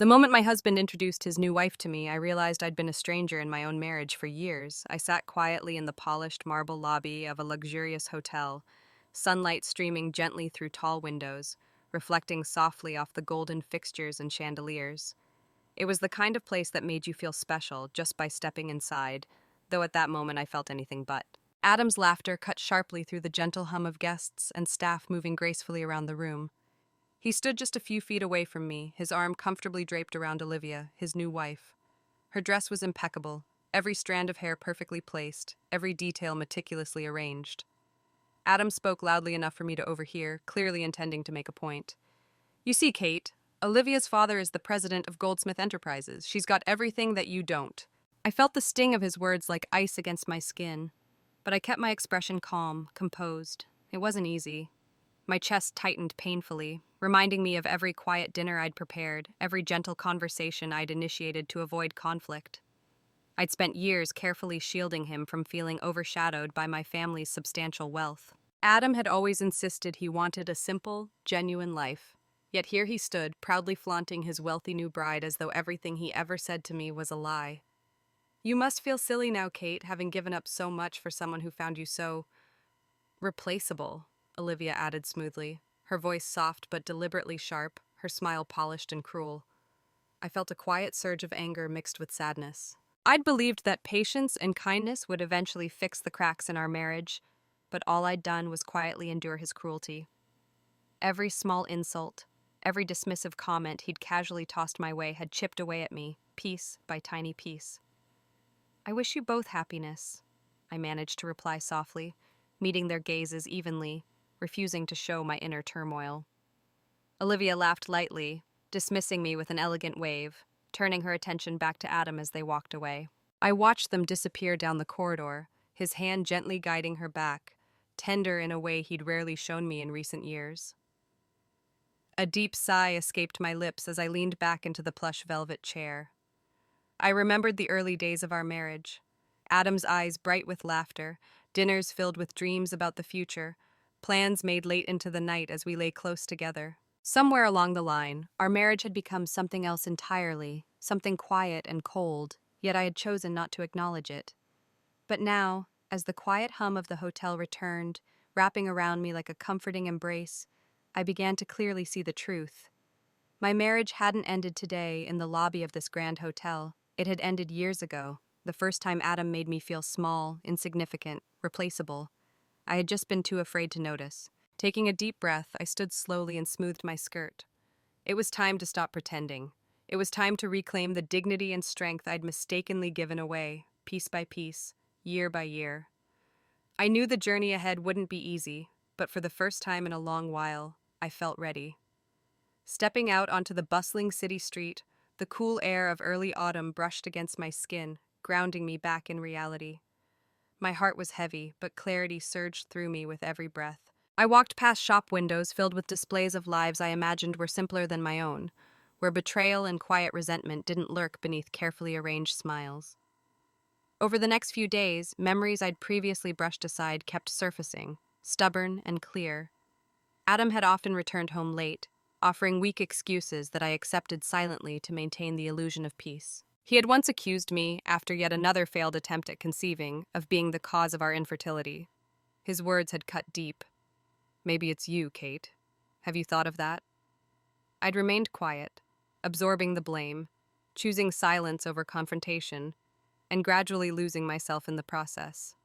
The moment my husband introduced his new wife to me, I realized I'd been a stranger in my own marriage for years. I sat quietly in the polished marble lobby of a luxurious hotel, sunlight streaming gently through tall windows, reflecting softly off the golden fixtures and chandeliers. It was the kind of place that made you feel special just by stepping inside, though at that moment I felt anything but. Adam's laughter cut sharply through the gentle hum of guests and staff moving gracefully around the room. He stood just a few feet away from me, his arm comfortably draped around Olivia, his new wife. Her dress was impeccable, every strand of hair perfectly placed, every detail meticulously arranged. Adam spoke loudly enough for me to overhear, clearly intending to make a point. "You see, Kate, Olivia's father is the president of Goldsmith Enterprises. She's got everything that you don't." I felt the sting of his words like ice against my skin, but I kept my expression calm, composed. It wasn't easy. My chest tightened painfully, reminding me of every quiet dinner I'd prepared, every gentle conversation I'd initiated to avoid conflict. I'd spent years carefully shielding him from feeling overshadowed by my family's substantial wealth. Adam had always insisted he wanted a simple, genuine life. Yet here he stood, proudly flaunting his wealthy new bride as though everything he ever said to me was a lie. "You must feel silly now, Kate, having given up so much for someone who found you so replaceable," Olivia added smoothly, her voice soft but deliberately sharp, her smile polished and cruel. I felt a quiet surge of anger mixed with sadness. I'd believed that patience and kindness would eventually fix the cracks in our marriage, but all I'd done was quietly endure his cruelty. Every small insult, every dismissive comment he'd casually tossed my way had chipped away at me, piece by tiny piece. "I wish you both happiness," I managed to reply softly, meeting their gazes evenly, refusing to show my inner turmoil. Olivia laughed lightly, dismissing me with an elegant wave, turning her attention back to Adam as they walked away. I watched them disappear down the corridor, his hand gently guiding her back, tender in a way he'd rarely shown me in recent years. A deep sigh escaped my lips as I leaned back into the plush velvet chair. I remembered the early days of our marriage. Adam's eyes bright with laughter, dinners filled with dreams about the future, plans made late into the night as we lay close together. Somewhere along the line, our marriage had become something else entirely, something quiet and cold, yet I had chosen not to acknowledge it. But now, as the quiet hum of the hotel returned, wrapping around me like a comforting embrace, I began to clearly see the truth. My marriage hadn't ended today in the lobby of this grand hotel. It had ended years ago, the first time Adam made me feel small, insignificant, replaceable. I had just been too afraid to notice. Taking a deep breath, I stood slowly and smoothed my skirt. It was time to stop pretending. It was time to reclaim the dignity and strength I'd mistakenly given away, piece by piece, year by year. I knew the journey ahead wouldn't be easy, but for the first time in a long while, I felt ready. Stepping out onto the bustling city street, the cool air of early autumn brushed against my skin, grounding me back in reality. My heart was heavy, but clarity surged through me with every breath. I walked past shop windows filled with displays of lives I imagined were simpler than my own, where betrayal and quiet resentment didn't lurk beneath carefully arranged smiles. Over the next few days, memories I'd previously brushed aside kept surfacing, stubborn and clear. Adam had often returned home late, offering weak excuses that I accepted silently to maintain the illusion of peace. He had once accused me, after yet another failed attempt at conceiving, of being the cause of our infertility. His words had cut deep. "Maybe it's you, Kate. Have you thought of that?" I'd remained quiet, absorbing the blame, choosing silence over confrontation, and gradually losing myself in the process.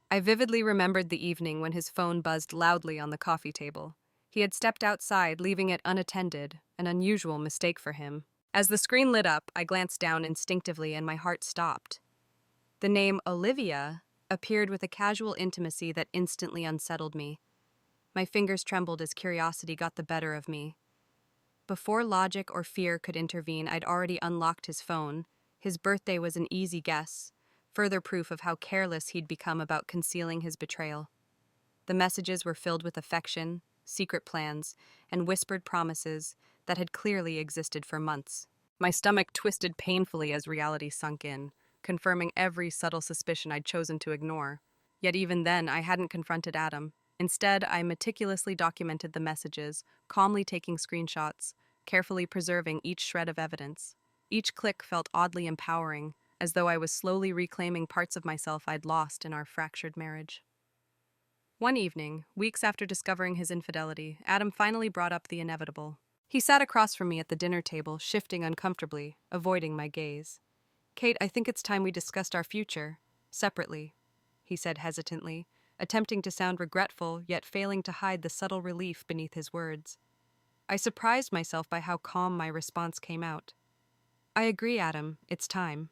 I vividly remembered the evening when his phone buzzed loudly on the coffee table. He had stepped outside, leaving it unattended, an unusual mistake for him. As the screen lit up, I glanced down instinctively and my heart stopped. The name Olivia appeared with a casual intimacy that instantly unsettled me. My fingers trembled as curiosity got the better of me. Before logic or fear could intervene, I'd already unlocked his phone. His birthday was an easy guess, further proof of how careless he'd become about concealing his betrayal. The messages were filled with affection, secret plans, and whispered promises that had clearly existed for months. My stomach twisted painfully as reality sunk in, confirming every subtle suspicion I'd chosen to ignore. Yet even then, I hadn't confronted Adam. Instead, I meticulously documented the messages, calmly taking screenshots, carefully preserving each shred of evidence. Each click felt oddly empowering, as though I was slowly reclaiming parts of myself I'd lost in our fractured marriage. One evening, weeks after discovering his infidelity, Adam finally brought up the inevitable. He sat across from me at the dinner table, shifting uncomfortably, avoiding my gaze. "Kate, I think it's time we discussed our future. Separately," he said hesitantly, attempting to sound regretful, yet failing to hide the subtle relief beneath his words. I surprised myself by how calm my response came out. "I agree, Adam. It's time."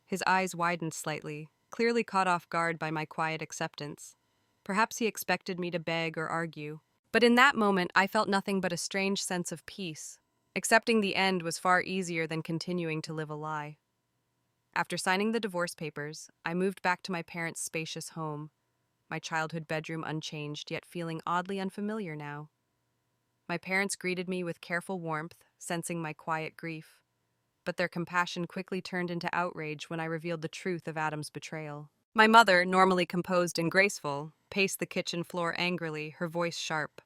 His eyes widened slightly, clearly caught off guard by my quiet acceptance. Perhaps he expected me to beg or argue. But in that moment, I felt nothing but a strange sense of peace. Accepting the end was far easier than continuing to live a lie. After signing the divorce papers, I moved back to my parents' spacious home, my childhood bedroom unchanged, yet feeling oddly unfamiliar now. My parents greeted me with careful warmth, sensing my quiet grief. But their compassion quickly turned into outrage when I revealed the truth of Adam's betrayal. My mother, normally composed and graceful, paced the kitchen floor angrily, her voice sharp.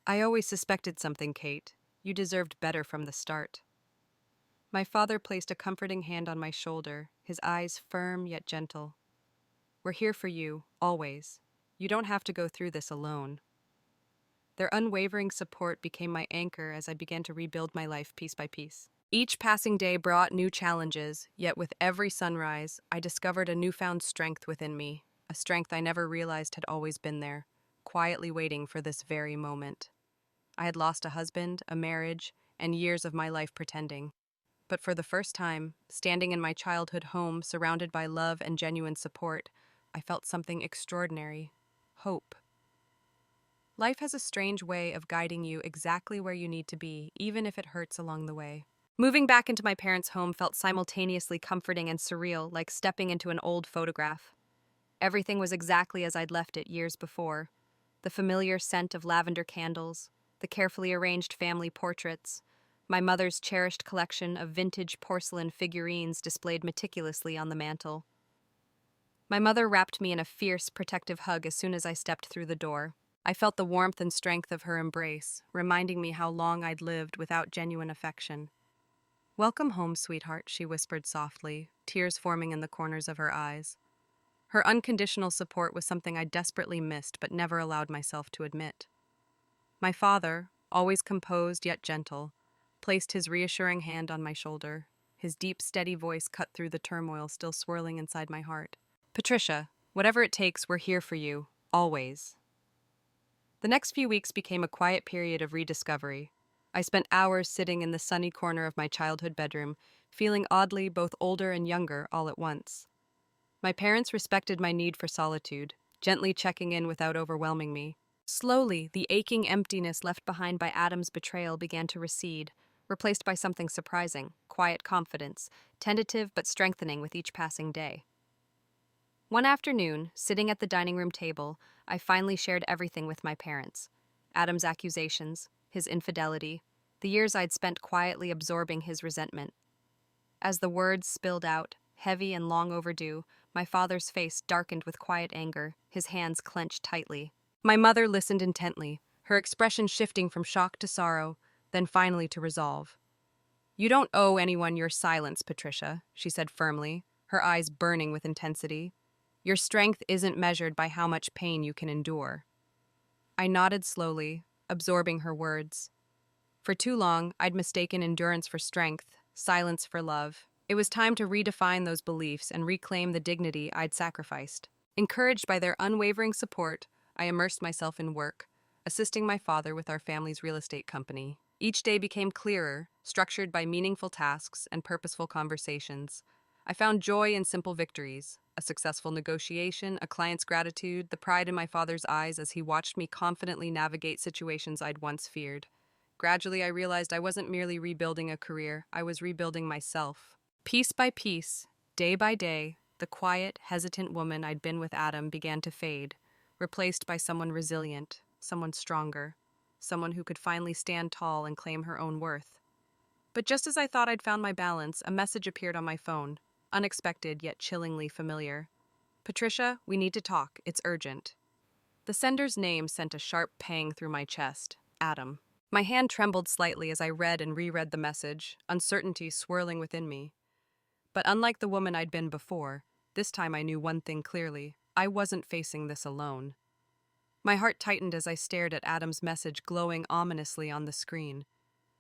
"I always suspected something, Kate. You deserved better from the start." My father placed a comforting hand on my shoulder, his eyes firm yet gentle. "We're here for you, always. You don't have to go through this alone." Their unwavering support became my anchor as I began to rebuild my life piece by piece. Each passing day brought new challenges, yet with every sunrise, I discovered a newfound strength within me, a strength I never realized had always been there, quietly waiting for this very moment. I had lost a husband, a marriage, and years of my life pretending. But for the first time, standing in my childhood home, surrounded by love and genuine support, I felt something extraordinary: hope. Life has a strange way of guiding you exactly where you need to be, even if it hurts along the way. Moving back into my parents' home felt simultaneously comforting and surreal, like stepping into an old photograph. Everything was exactly as I'd left it years before. The familiar scent of lavender candles, the carefully arranged family portraits, my mother's cherished collection of vintage porcelain figurines displayed meticulously on the mantel. My mother wrapped me in a fierce, protective hug as soon as I stepped through the door. I felt the warmth and strength of her embrace, reminding me how long I'd lived without genuine affection. "Welcome home, sweetheart," she whispered softly, tears forming in the corners of her eyes. Her unconditional support was something I desperately missed but never allowed myself to admit. My father, always composed yet gentle, placed his reassuring hand on my shoulder. His deep, steady voice cut through the turmoil still swirling inside my heart. "Patricia, whatever it takes, we're here for you, always." The next few weeks became a quiet period of rediscovery. I spent hours sitting in the sunny corner of my childhood bedroom, feeling oddly both older and younger all at once. My parents respected my need for solitude, gently checking in without overwhelming me. Slowly, the aching emptiness left behind by Adam's betrayal began to recede, replaced by something surprising: quiet confidence, tentative but strengthening with each passing day. One afternoon, sitting at the dining room table, I finally shared everything with my parents: Adam's accusations, his infidelity, the years I'd spent quietly absorbing his resentment. As the words spilled out, heavy and long overdue, my father's face darkened with quiet anger, his hands clenched tightly. My mother listened intently, her expression shifting from shock to sorrow, then finally to resolve. "You don't owe anyone your silence, Patricia," she said firmly, her eyes burning with intensity. "Your strength isn't measured by how much pain you can endure." I nodded slowly, absorbing her words. For too long, I'd mistaken endurance for strength, silence for love. It was time to redefine those beliefs and reclaim the dignity I'd sacrificed. Encouraged by their unwavering support, I immersed myself in work, assisting my father with our family's real estate company. Each day became clearer, structured by meaningful tasks and purposeful conversations. I found joy in simple victories: a successful negotiation, a client's gratitude, the pride in my father's eyes as he watched me confidently navigate situations I'd once feared. Gradually, I realized I wasn't merely rebuilding a career, I was rebuilding myself. Piece by piece, day by day, the quiet, hesitant woman I'd been with Adam began to fade, replaced by someone resilient, someone stronger, someone who could finally stand tall and claim her own worth. But just as I thought I'd found my balance, a message appeared on my phone, unexpected yet chillingly familiar. "Patricia, we need to talk. It's urgent." The sender's name sent a sharp pang through my chest: Adam. My hand trembled slightly as I read and reread the message, uncertainty swirling within me. But unlike the woman I'd been before, this time I knew one thing clearly. I wasn't facing this alone. My heart tightened as I stared at Adam's message glowing ominously on the screen.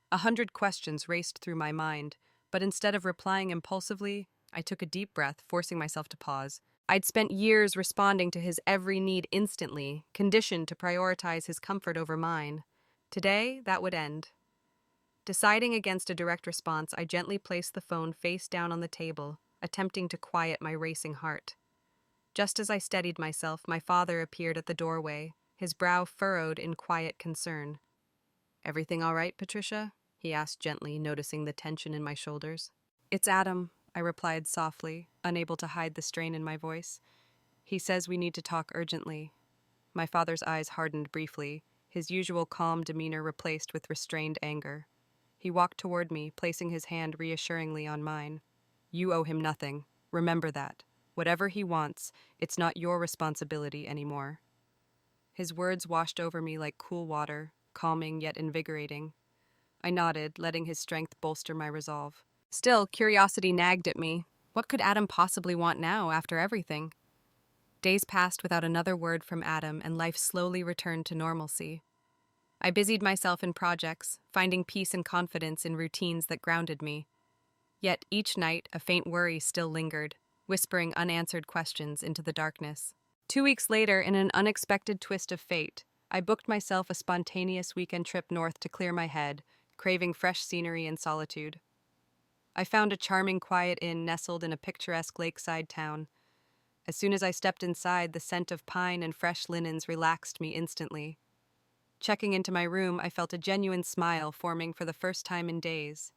100 questions raced through my mind, but instead of replying impulsively, I took a deep breath, forcing myself to pause. I'd spent years responding to his every need instantly, conditioned to prioritize his comfort over mine. Today, that would end. Deciding against a direct response, I gently placed the phone face down on the table, attempting to quiet my racing heart. Just as I steadied myself, my father appeared at the doorway, his brow furrowed in quiet concern. "Everything all right, Patricia?" he asked gently, noticing the tension in my shoulders. "It's Adam," I replied softly, unable to hide the strain in my voice. "He says we need to talk urgently." My father's eyes hardened briefly, his usual calm demeanor replaced with restrained anger. He walked toward me, placing his hand reassuringly on mine. "You owe him nothing. Remember that. Whatever he wants, it's not your responsibility anymore." His words washed over me like cool water, calming yet invigorating. I nodded, letting his strength bolster my resolve. Still, curiosity nagged at me. What could Adam possibly want now, after everything? Days passed without another word from Adam, and life slowly returned to normalcy. I busied myself in projects, finding peace and confidence in routines that grounded me. Yet each night, a faint worry still lingered, whispering unanswered questions into the darkness. 2 weeks later, in an unexpected twist of fate, I booked myself a spontaneous weekend trip north to clear my head, craving fresh scenery and solitude. I found a charming quiet inn nestled in a picturesque lakeside town. As soon as I stepped inside, the scent of pine and fresh linens relaxed me instantly. Checking into my room, I felt a genuine smile forming for the first time in days.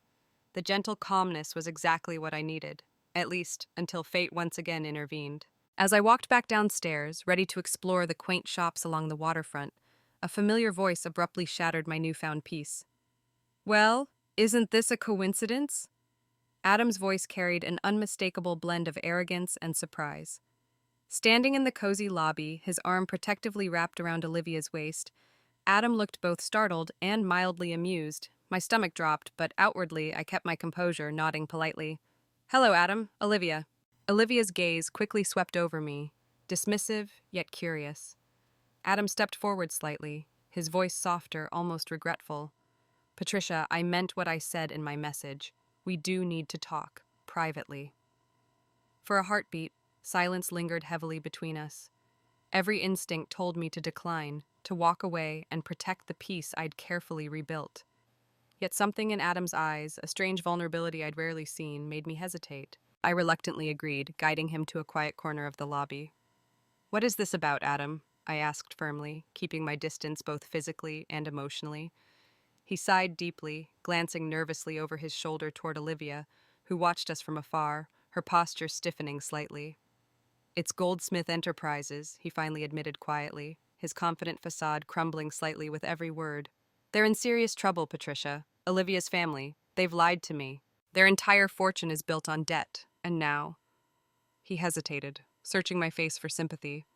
The gentle calmness was exactly what I needed, at least until fate once again intervened. As I walked back downstairs, ready to explore the quaint shops along the waterfront, a familiar voice abruptly shattered my newfound peace. "Well, isn't this a coincidence?" Adam's voice carried an unmistakable blend of arrogance and surprise. Standing in the cozy lobby, his arm protectively wrapped around Olivia's waist, Adam looked both startled and mildly amused. My stomach dropped, but outwardly I kept my composure, nodding politely. "Hello, Adam. Olivia." Olivia's gaze quickly swept over me, dismissive yet curious. Adam stepped forward slightly, his voice softer, almost regretful. "Patricia, I meant what I said in my message. We do need to talk, privately." For a heartbeat, silence lingered heavily between us. Every instinct told me to decline, to walk away and protect the peace I'd carefully rebuilt. Yet something in Adam's eyes, a strange vulnerability I'd rarely seen, made me hesitate. I reluctantly agreed, guiding him to a quiet corner of the lobby. "What is this about, Adam?" I asked firmly, keeping my distance both physically and emotionally. He sighed deeply, glancing nervously over his shoulder toward Olivia, who watched us from afar, her posture stiffening slightly. "It's Goldsmith Enterprises," he finally admitted quietly, his confident facade crumbling slightly with every word. "They're in serious trouble, Patricia. Olivia's family. They've lied to me. Their entire fortune is built on debt, and now—" He hesitated, searching my face for sympathy.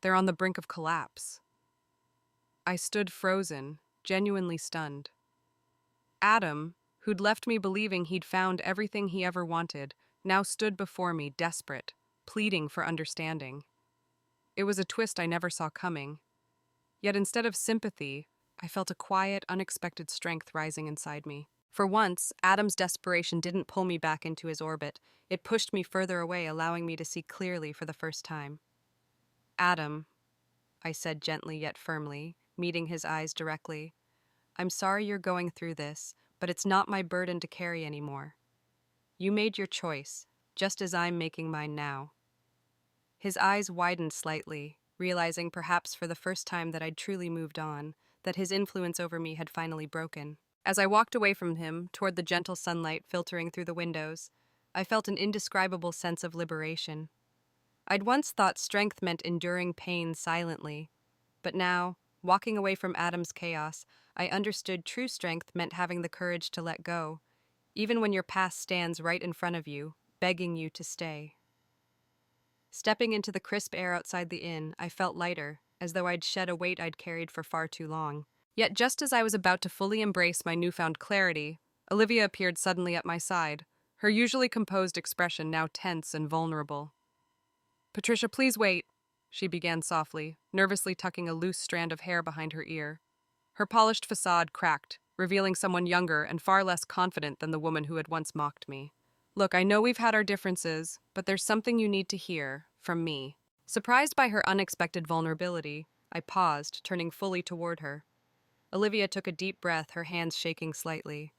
"They're on the brink of collapse." I stood frozen, genuinely stunned. Adam, who'd left me believing he'd found everything he ever wanted, now stood before me desperate, pleading for understanding. It was a twist I never saw coming. Yet instead of sympathy, I felt a quiet, unexpected strength rising inside me. For once, Adam's desperation didn't pull me back into his orbit. It pushed me further away, allowing me to see clearly for the first time. "Adam," I said gently yet firmly, meeting his eyes directly, "I'm sorry you're going through this, but it's not my burden to carry anymore. You made your choice, just as I'm making mine now." His eyes widened slightly, realizing perhaps for the first time that I'd truly moved on, that his influence over me had finally broken. As I walked away from him, toward the gentle sunlight filtering through the windows, I felt an indescribable sense of liberation. I'd once thought strength meant enduring pain silently, but now, walking away from Adam's chaos, I understood true strength meant having the courage to let go, even when your past stands right in front of you, begging you to stay. Stepping into the crisp air outside the inn, I felt lighter, as though I'd shed a weight I'd carried for far too long. Yet just as I was about to fully embrace my newfound clarity, Olivia appeared suddenly at my side, her usually composed expression now tense and vulnerable. "Patricia, please wait," she began softly, nervously tucking a loose strand of hair behind her ear. Her polished facade cracked, revealing someone younger and far less confident than the woman who had once mocked me. "Look, I know we've had our differences, but there's something you need to hear from me." Surprised by her unexpected vulnerability, I paused, turning fully toward her. Olivia took a deep breath, her hands shaking slightly.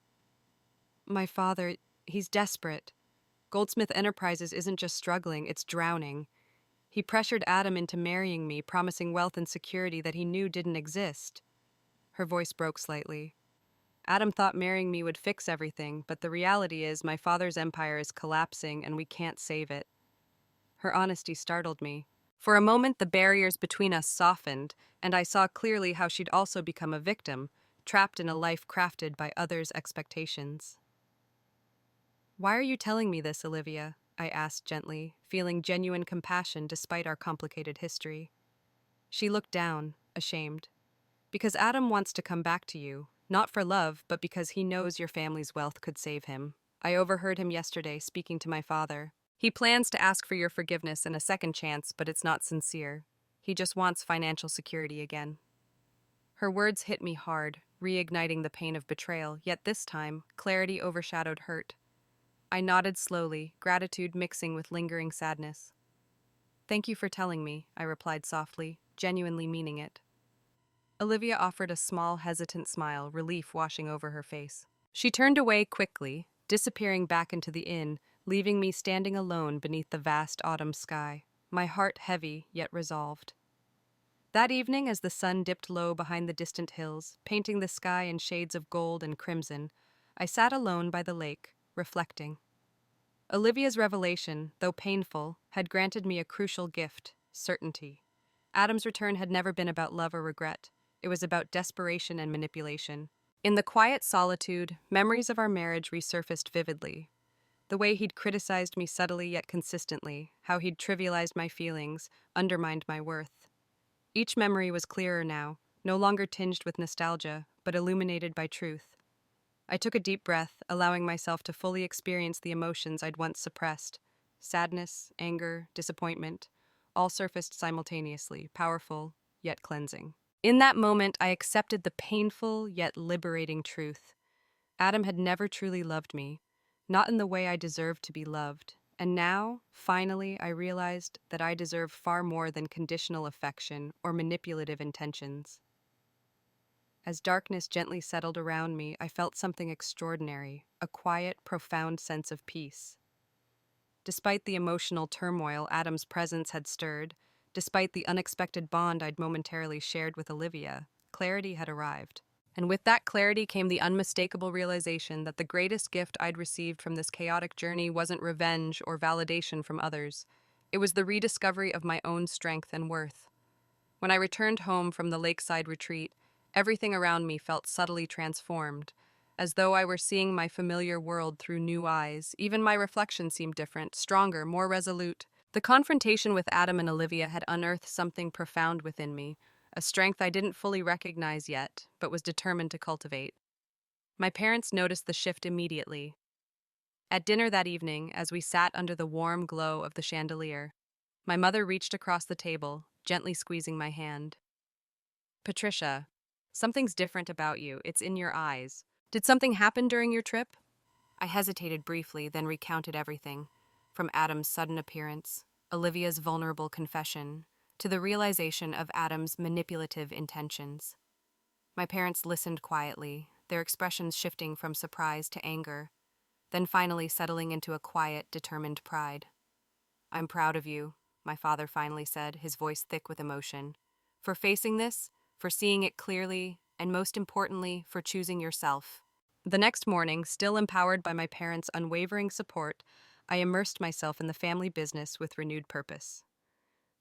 "My father, he's desperate. Goldsmith Enterprises isn't just struggling, it's drowning. He pressured Adam into marrying me, promising wealth and security that he knew didn't exist." Her voice broke slightly. "Adam thought marrying me would fix everything, but the reality is my father's empire is collapsing and we can't save it." Her honesty startled me. For a moment, the barriers between us softened, and I saw clearly how she'd also become a victim, trapped in a life crafted by others' expectations. "Why are you telling me this, Olivia?" I asked gently, feeling genuine compassion despite our complicated history. She looked down, ashamed. "Because Adam wants to come back to you, not for love, but because he knows your family's wealth could save him. I overheard him yesterday speaking to my father. He plans to ask for your forgiveness and a second chance, but it's not sincere. He just wants financial security again." Her words hit me hard, reigniting the pain of betrayal, yet this time, clarity overshadowed hurt. I nodded slowly, gratitude mixing with lingering sadness. "Thank you for telling me," I replied softly, genuinely meaning it. Olivia offered a small, hesitant smile, relief washing over her face. She turned away quickly, disappearing back into the inn, leaving me standing alone beneath the vast autumn sky, my heart heavy yet resolved. That evening, as the sun dipped low behind the distant hills, painting the sky in shades of gold and crimson, I sat alone by the lake, reflecting. Olivia's revelation, though painful, had granted me a crucial gift: certainty. Adam's return had never been about love or regret. It was about desperation and manipulation. In the quiet solitude, memories of our marriage resurfaced vividly. The way he'd criticized me subtly yet consistently, how he'd trivialized my feelings, undermined my worth. Each memory was clearer now, no longer tinged with nostalgia, but illuminated by truth. I took a deep breath, allowing myself to fully experience the emotions I'd once suppressed. Sadness, anger, disappointment, all surfaced simultaneously, powerful, yet cleansing. In that moment, I accepted the painful, yet liberating truth. Adam had never truly loved me, not in the way I deserved to be loved. And now, finally, I realized that I deserve far more than conditional affection or manipulative intentions. As darkness gently settled around me, I felt something extraordinary, a quiet, profound sense of peace. Despite the emotional turmoil Adam's presence had stirred, despite the unexpected bond I'd momentarily shared with Olivia, clarity had arrived. And with that clarity came the unmistakable realization that the greatest gift I'd received from this chaotic journey wasn't revenge or validation from others. It was the rediscovery of my own strength and worth. When I returned home from the lakeside retreat, everything around me felt subtly transformed, as though I were seeing my familiar world through new eyes. Even my reflection seemed different, stronger, more resolute. The confrontation with Adam and Olivia had unearthed something profound within me, a strength I didn't fully recognize yet, but was determined to cultivate. My parents noticed the shift immediately. At dinner that evening, as we sat under the warm glow of the chandelier, my mother reached across the table, gently squeezing my hand. "Patricia, something's different about you. It's in your eyes. Did something happen during your trip?" I hesitated briefly, then recounted everything, from Adam's sudden appearance, Olivia's vulnerable confession, to the realization of Adam's manipulative intentions. My parents listened quietly, their expressions shifting from surprise to anger, then finally settling into a quiet, determined pride. "I'm proud of you," my father finally said, his voice thick with emotion, "for facing this, for seeing it clearly, and most importantly, for choosing yourself." The next morning, still empowered by my parents' unwavering support, I immersed myself in the family business with renewed purpose.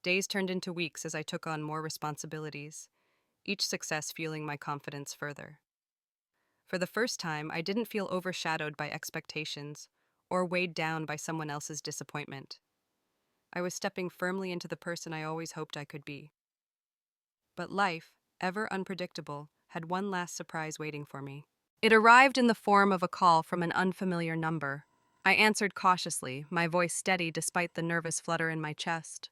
Days turned into weeks as I took on more responsibilities, each success fueling my confidence further. For the first time, I didn't feel overshadowed by expectations or weighed down by someone else's disappointment. I was stepping firmly into the person I always hoped I could be. But life, ever unpredictable, had one last surprise waiting for me. It arrived in the form of a call from an unfamiliar number. I answered cautiously, my voice steady despite the nervous flutter in my chest.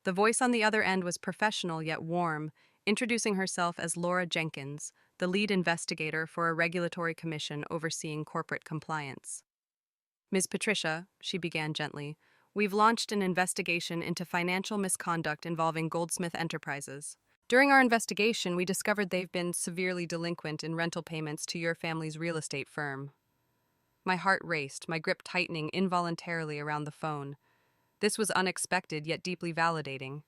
The voice on the other end was professional yet warm, introducing herself as Laura Jenkins, the lead investigator for a regulatory commission overseeing corporate compliance. Ms. Patricia, she began gently, we've launched an investigation into financial misconduct involving Goldsmith Enterprises. During our investigation, we discovered they've been severely delinquent in rental payments to your family's real estate firm. My heart raced, my grip tightening involuntarily around the phone. This was unexpected yet deeply validating.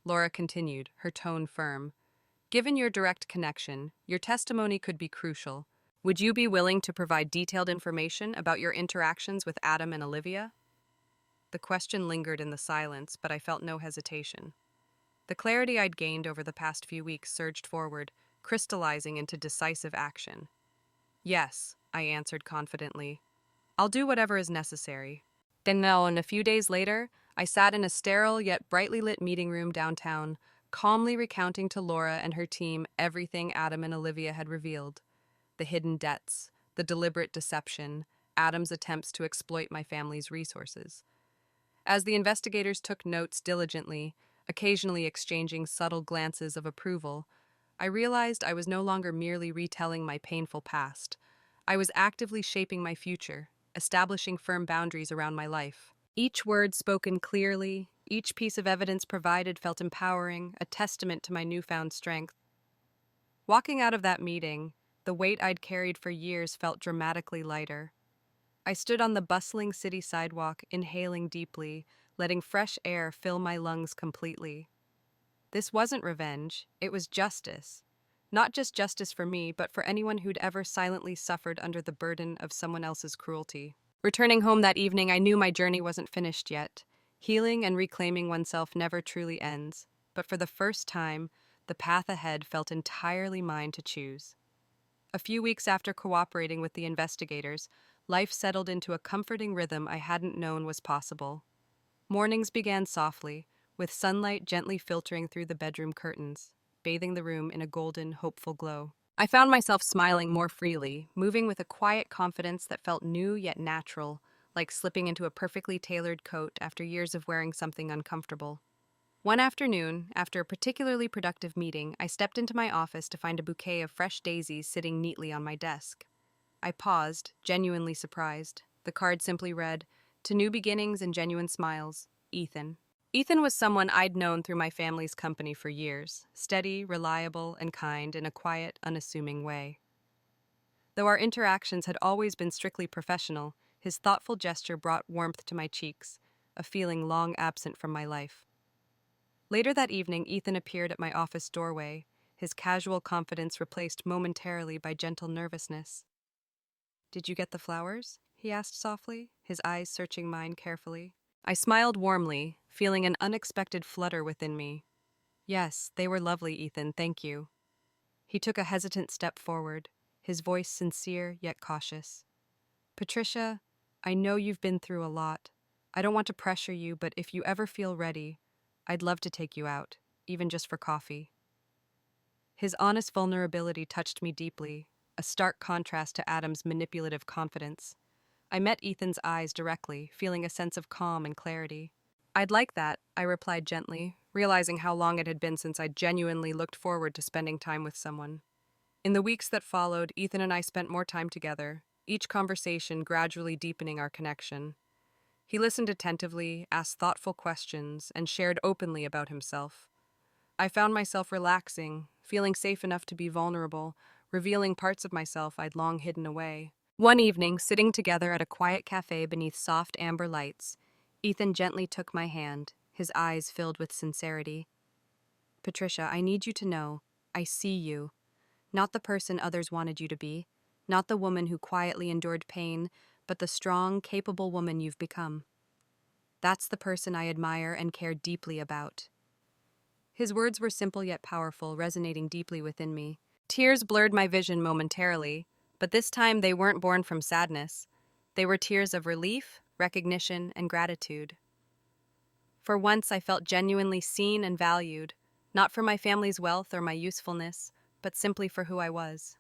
Laura continued, her tone firm. Given your direct connection, your testimony could be crucial. Would you be willing to provide detailed information about your interactions with Adam and Olivia? The question lingered in the silence, but I felt no hesitation. The clarity I'd gained over the past few weeks surged forward, crystallizing into decisive action. Yes, I answered confidently. I'll do whatever is necessary. Then, a few days later, I sat in a sterile yet brightly lit meeting room downtown, calmly recounting to Laura and her team everything Adam and Olivia had revealed. The hidden debts, the deliberate deception, Adam's attempts to exploit my family's resources. As the investigators took notes diligently, occasionally exchanging subtle glances of approval, I realized I was no longer merely retelling my painful past. I was actively shaping my future, establishing firm boundaries around my life. Each word spoken clearly, each piece of evidence provided felt empowering, a testament to my newfound strength. Walking out of that meeting, the weight I'd carried for years felt dramatically lighter. I stood on the bustling city sidewalk, inhaling deeply, letting fresh air fill my lungs completely. This wasn't revenge, it was justice. Not just justice for me, but for anyone who'd ever silently suffered under the burden of someone else's cruelty. Returning home that evening, I knew my journey wasn't finished yet. Healing and reclaiming oneself never truly ends, but for the first time, the path ahead felt entirely mine to choose. A few weeks after cooperating with the investigators, life settled into a comforting rhythm I hadn't known was possible. Mornings began softly, with sunlight gently filtering through the bedroom curtains, bathing the room in a golden, hopeful glow. I found myself smiling more freely, moving with a quiet confidence that felt new yet natural, like slipping into a perfectly tailored coat after years of wearing something uncomfortable. One afternoon, after a particularly productive meeting, I stepped into my office to find a bouquet of fresh daisies sitting neatly on my desk. I paused, genuinely surprised. The card simply read, "To new beginnings and genuine smiles, Ethan." Ethan was someone I'd known through my family's company for years, steady, reliable, and kind in a quiet, unassuming way. Though our interactions had always been strictly professional, his thoughtful gesture brought warmth to my cheeks, a feeling long absent from my life. Later that evening, Ethan appeared at my office doorway, his casual confidence replaced momentarily by gentle nervousness. "Did you get the flowers?" he asked softly, his eyes searching mine carefully. I smiled warmly, feeling an unexpected flutter within me. "Yes, they were lovely, Ethan, thank you." He took a hesitant step forward, his voice sincere yet cautious. "Patricia, I know you've been through a lot. I don't want to pressure you, but if you ever feel ready, I'd love to take you out, even just for coffee." His honest vulnerability touched me deeply, a stark contrast to Adam's manipulative confidence. I met Ethan's eyes directly, feeling a sense of calm and clarity. "I'd like that," I replied gently, realizing how long it had been since I genuinely looked forward to spending time with someone. In the weeks that followed, Ethan and I spent more time together, each conversation gradually deepening our connection. He listened attentively, asked thoughtful questions, and shared openly about himself. I found myself relaxing, feeling safe enough to be vulnerable, revealing parts of myself I'd long hidden away. One evening, sitting together at a quiet cafe beneath soft amber lights, Ethan gently took my hand, his eyes filled with sincerity. "Patricia, I need you to know, I see you. Not the person others wanted you to be, not the woman who quietly endured pain, but the strong, capable woman you've become. That's the person I admire and care deeply about." His words were simple yet powerful, resonating deeply within me. Tears blurred my vision momentarily, but this time they weren't born from sadness. They were tears of relief, recognition, and gratitude. For once, I felt genuinely seen and valued, not for my family's wealth or my usefulness, but simply for who I was.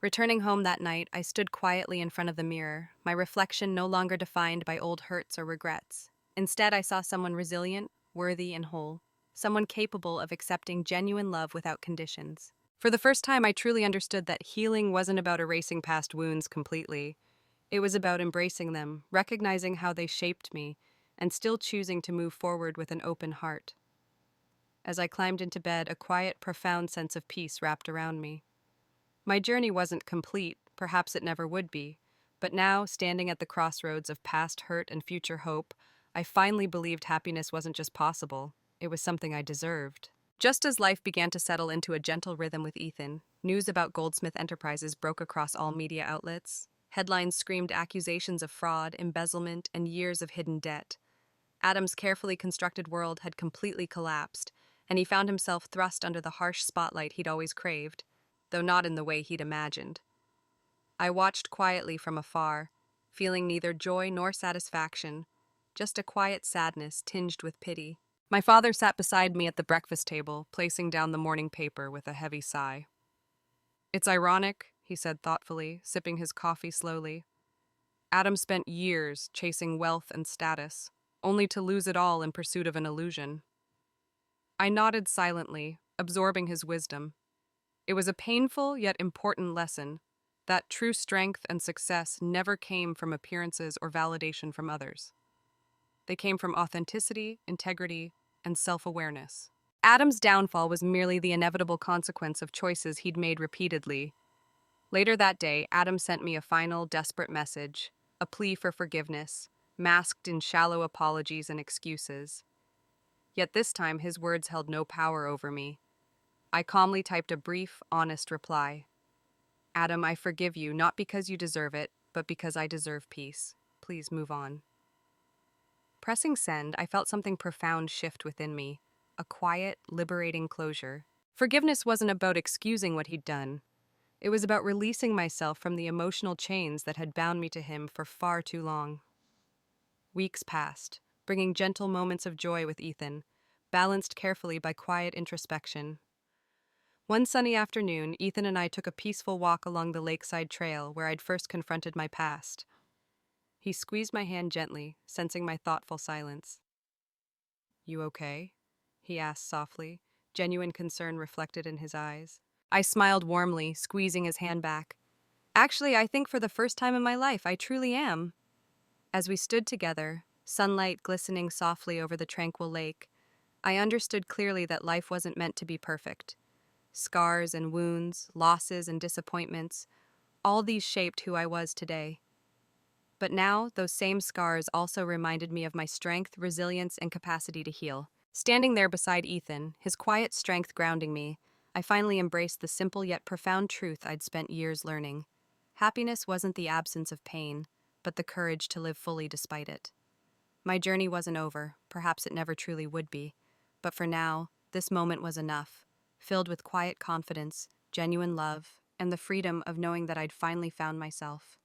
Returning home that night, I stood quietly in front of the mirror, my reflection no longer defined by old hurts or regrets. Instead, I saw someone resilient, worthy, and whole, someone capable of accepting genuine love without conditions. For the first time, I truly understood that healing wasn't about erasing past wounds completely. It was about embracing them, recognizing how they shaped me, and still choosing to move forward with an open heart. As I climbed into bed, a quiet, profound sense of peace wrapped around me. My journey wasn't complete, perhaps it never would be, but now, standing at the crossroads of past hurt and future hope, I finally believed happiness wasn't just possible, it was something I deserved. Just as life began to settle into a gentle rhythm with Ethan, news about Goldsmith Enterprises broke across all media outlets. Headlines screamed accusations of fraud, embezzlement, and years of hidden debt. Adam's carefully constructed world had completely collapsed, and he found himself thrust under the harsh spotlight he'd always craved, though not in the way he'd imagined. I watched quietly from afar, feeling neither joy nor satisfaction, just a quiet sadness tinged with pity. My father sat beside me at the breakfast table, placing down the morning paper with a heavy sigh. "It's ironic," he said thoughtfully, sipping his coffee slowly. "Adam spent years chasing wealth and status, only to lose it all in pursuit of an illusion." I nodded silently, absorbing his wisdom. It was a painful yet important lesson that true strength and success never came from appearances or validation from others. They came from authenticity, integrity, and self-awareness. Adam's downfall was merely the inevitable consequence of choices he'd made repeatedly. Later that day, Adam sent me a final, desperate message, a plea for forgiveness, masked in shallow apologies and excuses. Yet this time, his words held no power over me. I calmly typed a brief, honest reply. "Adam, I forgive you, not because you deserve it, but because I deserve peace. Please move on." Pressing send, I felt something profound shift within me, a quiet, liberating closure. Forgiveness wasn't about excusing what he'd done. It was about releasing myself from the emotional chains that had bound me to him for far too long. Weeks passed, bringing gentle moments of joy with Ethan, balanced carefully by quiet introspection. One sunny afternoon, Ethan and I took a peaceful walk along the lakeside trail where I'd first confronted my past. He squeezed my hand gently, sensing my thoughtful silence. "You okay?" he asked softly, genuine concern reflected in his eyes. I smiled warmly, squeezing his hand back. "Actually, I think for the first time in my life, I truly am." As we stood together, sunlight glistening softly over the tranquil lake, I understood clearly that life wasn't meant to be perfect. Scars and wounds, losses and disappointments, all these shaped who I was today. But now, those same scars also reminded me of my strength, resilience, and capacity to heal. Standing there beside Ethan, his quiet strength grounding me, I finally embraced the simple yet profound truth I'd spent years learning. Happiness wasn't the absence of pain, but the courage to live fully despite it. My journey wasn't over, perhaps it never truly would be, but for now, this moment was enough, filled with quiet confidence, genuine love, and the freedom of knowing that I'd finally found myself.